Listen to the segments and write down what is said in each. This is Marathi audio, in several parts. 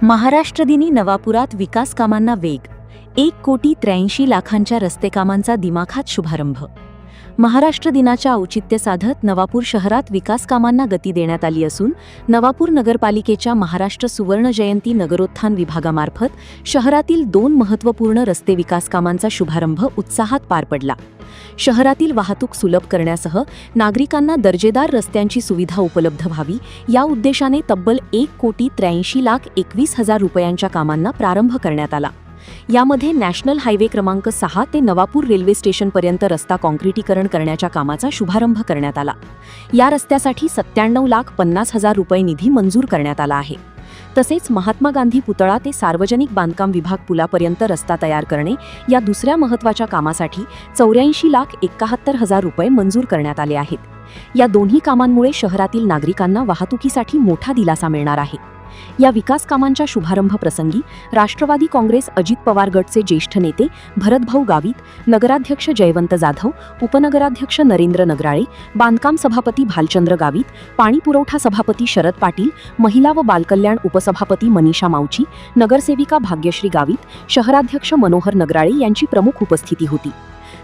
महाराष्ट्र दिनी नवापुरात विकास कामांना वेग. 1,83,00,000 रस्ते कामांचा दिमाखात शुभारंभ. महाराष्ट्र दिनाच्या औचित्य साधत नवापूर शहरात विकास कामांना गती देण्यात आली असून नवापूर नगरपालिकेच्या महाराष्ट्र सुवर्ण जयंती नगरोत्थान विभागामार्फत शहरातील 2 महत्त्वपूर्ण रस्ते विकास कामांचा शुभारंभ उत्साहात पार पडला. शहरातील वाहतूक सुलभ करण्यासह नागरिकांना दर्जेदार रस्त्यांची सुविधा उपलब्ध व्हावी या उद्देशाने तब्बल 1,83,21,000 रुपयांच्या कामांना प्रारंभ करण्यात आला. यामध्ये नॅशनल हायवे क्रमांक 6 ते नवापूर रेल्वे स्टेशनपर्यंत रस्ता काँक्रिटीकरण करण्याच्या कामाचा शुभारंभ करण्यात आला. या रस्त्यासाठी 97,50,000 रुपये निधी मंजूर करण्यात आला आहे. तसेच महात्मा गांधी पुतळा ते सार्वजनिक बांधकाम विभाग पुलापर्यंत रस्ता तयार करणे या दुसऱ्या महत्त्वाच्या कामासाठी 84,71,000 रुपये मंजूर करण्यात आले आहेत. या दोन्ही कामांमुळे शहरातील नागरिकांना वाहतुकीसाठी मोठा दिलासा मिळणार आहे. या विकास कामांच्या शुभारंभ प्रसंगी राष्ट्रवादी काँग्रेस अजित पवार गटचे ज्येष्ठ नेते भरतभाऊ गावित, नगराध्यक्ष जयवंत जाधव, उपनगराध्यक्ष नरेंद्र नगराळे, बांधकाम सभापती भालचंद्र गावित, पाणी पुरवठा सभापती शरद पाटील, महिला व बालकल्याण उपसभापती मनीषा मावची, नगरसेविका भाग्यश्री गावित, शहराध्यक्ष मनोहर नगराळे यांची प्रमुख उपस्थिती होती.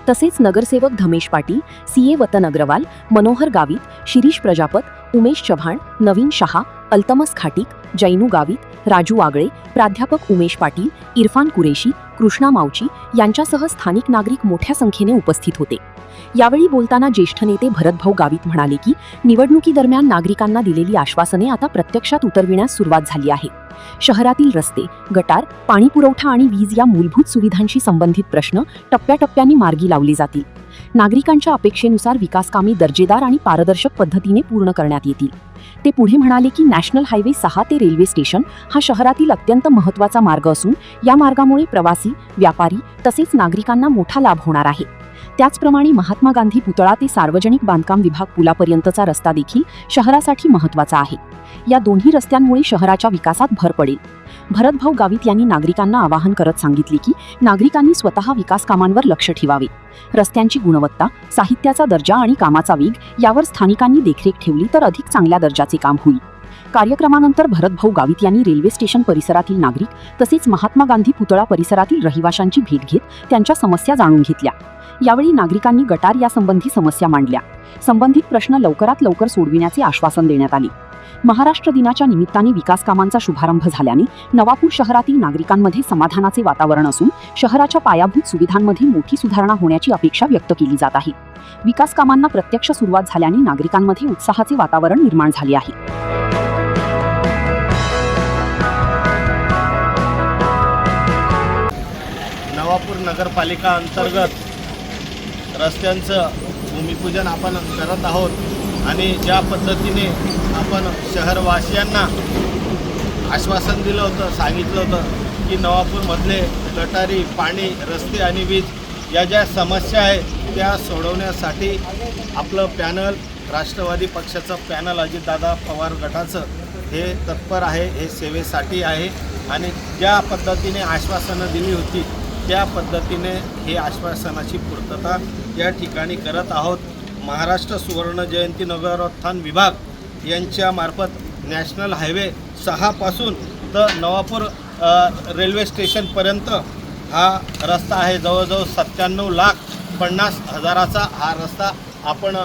तसेच नगरसेवक धमेश पाटील, सीए वतन अग्रवाल, मनोहर गावित, शिरीष प्रजापत, उमेश चव्हाण, नवीन शहा, अल्तमस खाटीक, जैनू गावित, राजू आगळे, प्राध्यापक उमेश पाटील, इरफान कुरेशी, कृष्णा मावची यांच्यासह स्थानिक नागरिक मोठ्या संख्येने उपस्थित होते. यावेळी बोलताना ज्येष्ठ नेते भरतभाऊ गावित म्हणाले की निवडणुकीदरम्यान नागरिकांना दिलेली आश्वासने आता प्रत्यक्षात उतरविण्यास सुरुवात झाली आहे. शहरातील रस्ते, गटार, पाणी पुरवठा आणि वीज या मूलभूत सुविधांशी संबंधित प्रश्न टप्प्याटप्प्याने मार्गी लावले जातील. नागरिकांच्या अपेक्षेनुसार विकास कामे दर्जेदार आणि पारदर्शक पद्धतीने पूर्ण करण्यात येतील. ते पुढे म्हणाले की नॅशनल हायवे 6 ते रेल्वे स्टेशन हा शहरातील अत्यंत महत्त्वाचा मार्ग असून या मार्गामुळे प्रवासी, व्यापारी तसेच नागरिकांना मोठा लाभ होणार आहे. त्याचप्रमाणे महात्मा गांधी पुतळा ते सार्वजनिक बांधकाम विभाग पुलापर्यंतचा रस्ता देखील शहरासाठी महत्त्वाचा आहे. या दोन्ही रस्त्यांमुळे शहराच्या विकासात भर पडेल. भरतभाऊ गावित यांनी नागरिकांना आवाहन करत सांगितले की नागरिकांनी स्वतः विकास कामांवर लक्ष ठेवावे. रस्त्यांची गुणवत्ता, साहित्याचा दर्जा आणि कामाचा वेग यावर स्थानिकांनी देखरेख ठेवली तर अधिक चांगल्या दर्जाचे काम होईल. कार्यक्रमानंतर भरतभाऊ गावित यांनी रेल्वे स्टेशन परिसरातील नागरिक तसेच महात्मा गांधी पुतळा परिसरातील रहिवाशांची भेट घेत त्यांच्या समस्या जाणून घेतल्या. यावेळी नागरिकांनी गटार यासंबंधी समस्या मांडल्या. संबंधित प्रश्न लवकरात लवकर सोडविण्याचे आश्वासन देण्यात आले. महाराष्ट्र दिनाच्या निमित्ताने विकास कामांचा शुभारंभ झाल्याने नवापूर शहरातील नागरिकांमध्ये समाधानाचे वातावरण असून शहराच्या पायाभूत सुविधांमध्ये मोठी सुधारणा होण्याची अपेक्षा व्यक्त केली जात आहे. विकास कामांना प्रत्यक्ष सुरुवात झाल्याने नागरिकांमध्ये उत्साहाचे वातावरण निर्माण झाले आहे. नवापूर नगरपालिका अंतर्गत रस्त्यांचं भूमिपूजन आपण करत आहोत आणि ज्या पद्धतीने आपण शहरवासियांना आश्वासन दिलं होतं, सांगितलं होतं की नवापूरमधले गटारी, पाणी, रस्ते आणि वीज या ज्या समस्या आहेत त्या सोडवण्यासाठी आपलं पॅनल, राष्ट्रवादी पक्षाचं पॅनल अजितदादा पवार गटाचं हे तत्पर आहे, हे सेवेसाठी आहे आणि ज्या पद्धतीने आश्वासनं दिली होती त्या पद्धतीने हे आश्वासनाची पूर्तता या ठिकाणी करत आहोत. महाराष्ट्र सुवर्ण जयंती नगरोत्थान विभाग यांच्यामार्फत नॅशनल हायवे 6 पासून तर नवापूर रेल्वे स्टेशनपर्यंत हा रस्ता आहे. जवळजवळ 97,50,000चा हा रस्ता आपण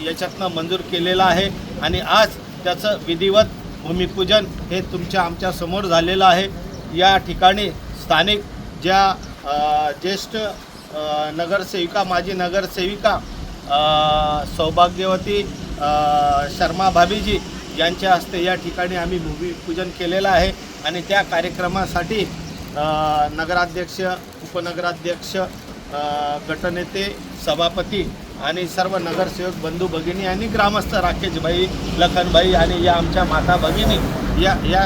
याच्यातनं मंजूर केलेला आहे आणि आज त्याचं विधिवत भूमिपूजन हे आमच्या समोर झालेलं आहे. या ठिकाणी स्थानिक ज्या ज्येष्ठ नगरसेविका, माजी नगरसेविका सौभाग्यवती शर्मा भाभीजी यांच्या हस्ते या ठिकाणी आम्ही भूमिपूजन केलेलं आहे आणि त्या कार्यक्रमासाठी नगराध्यक्ष, उपनगराध्यक्ष, गटनेते, सभापती आणि सर्व नगरसेवक बंधू भगिनी आणि ग्रामस्थ राकेशभाई, लखनभाई आणि या आमच्या माता भगिनी या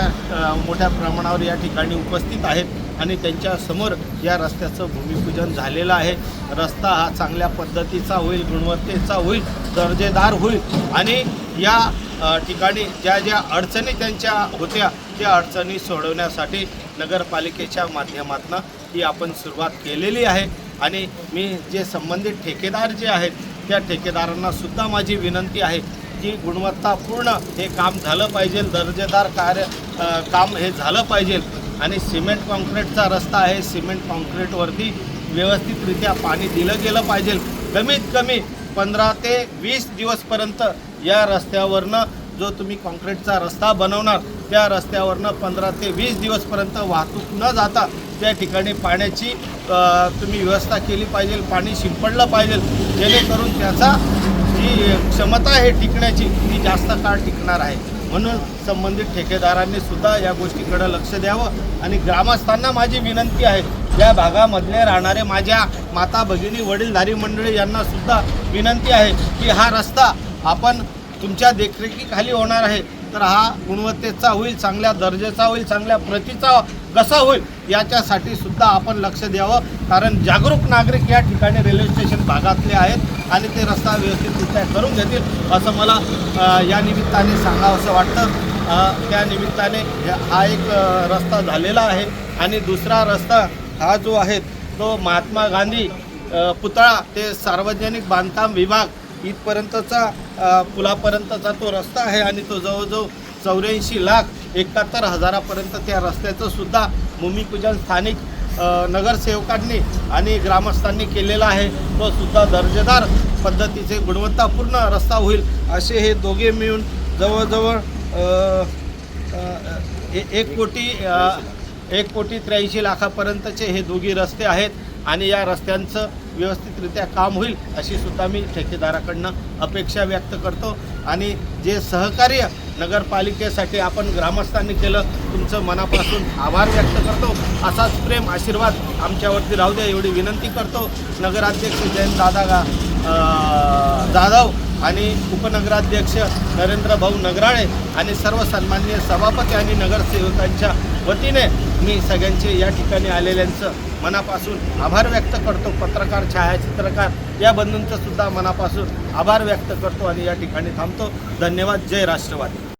मोठ्या प्रमाणावर या ठिकाणी उपस्थित आहेत आणि त्यांच्यासमोर या रस्त्याचं भूमिपूजन झालेलं आहे. रस्ता हा चांगल्या पद्धतीचा होईल, गुणवत्तेचा होईल, दर्जेदार होईल आणि या ठिकाणी ज्या ज्या अडचणी त्यांच्या होत्या त्या अडचणी सोडवण्यासाठी नगरपालिकेच्या माध्यमातून ही आपण सुरुवात केलेली आहे. आणि मी जे संबंधित ठेकेदार जे आहेत त्या ठेकेदारांना सुद्धा माझी विनंती आहे की गुणवत्तापूर्ण हे काम झालं पाहिजे, दर्जेदार काम हे झालं पाहिजे आणि सिमेंट कॉन्क्रीटचा रस्ता आहे. सिमेंट कॉन्क्रीटवरती व्यवस्थितरित्या पाणी दिलं गेलं पाहिजे. कमीत कमी 15 ते 20 दिवसपर्यंत या रस्त्यावरनं जो तुम्ही कॉन्क्रीटचा रस्ता बनवणार त्या रस्त्यावरनं 15 ते 20 दिवसपर्यंत वाहतूक न जाता त्या ठिकाणी पाण्याची तुम्ही व्यवस्था केली पाहिजे. पाणी शिंपडलं पाहिजे जेणेकरून त्याचा जी क्षमता आहे टिकण्याची ती जास्त काळ टिकणार आहे. म्हणून संबंधित ठेकेदारांनी सुद्धा या गोष्टीकडे लक्ष द्यावं. आणि ग्रामस्थांना माझी विनंती आहे, या भागामधले राहणारे माझ्या माता भगिनी वडीलधारी मंडळी यांना सुद्धा विनंती आहे की हा रस्ता आपण तुमच्या देखरेखीखाली होणार आहे तर हा गुणवत्तेचा होईल, चांगल्या दर्जाचा होईल, चांगल्या प्रतीचा कसा होईल याच्यासाठी सुद्धा आपण लक्ष द्यावं. कारण जागरूक नागरिक या ठिकाणी रेल्वे स्टेशन भागातले आहेत आणि ते रस्ता व्यवस्थितरित्या करून घेतील असं मला या निमित्ताने सांगावंसं वाटतं. त्या निमित्ताने हा एक रस्ता झालेला आहे. आणि दुसरा रस्ता हा जो आहे तो महात्मा गांधी पुतळा ते सार्वजनिक बांधकाम विभाग इथपर्यंतचा पुलापर्यंतचा तो रस्ता आहे आणि तो जवळजवळ 84,71,000पर्यंत त्या रस्त्याचं सुद्धा भूमिपूजन स्थानिक नगरसेवकांनी आणि ग्रामस्थांनी केलेला आहे. तो सुद्धा दर्जेदार पद्धतीचे गुणवत्तापूर्ण रस्ता होईल. असे हे दोघे मिळून जवळजवळ 1,83,00,000पर्यंतचे हे दोघी रस्ते आहेत आणि या रस्त्यांचं व्यवस्थितरित्या काम होईल अशी सुद्धा मी ठेकेदाराकडनं अपेक्षा व्यक्त करतो. आणि जे सहकार्य नगरपालिकेसाठी आपण ग्रामस्थांनी केलं तुमचं मनापासून आभार व्यक्त करतो. असाच प्रेम आशीर्वाद आमच्यावरती राहू द्या एवढी विनंती करतो. नगराध्यक्ष जयंतदादा जाधव आणि उपनगराध्यक्ष नरेंद्र भाऊ नगराळे आणि सर्व सन्माननीय सभापती आणि नगरसेवकांच्या वतीने मी सगळ्यांचे या ठिकाणी आलेल्यांचं मनापासून आभार व्यक्त करतो. पत्रकार छायाचित्रकार या बंधूंचं सुद्धा मनापासून आभार व्यक्त करतो आणि या ठिकाणी थांबतो. धन्यवाद. जय राष्ट्रवादी.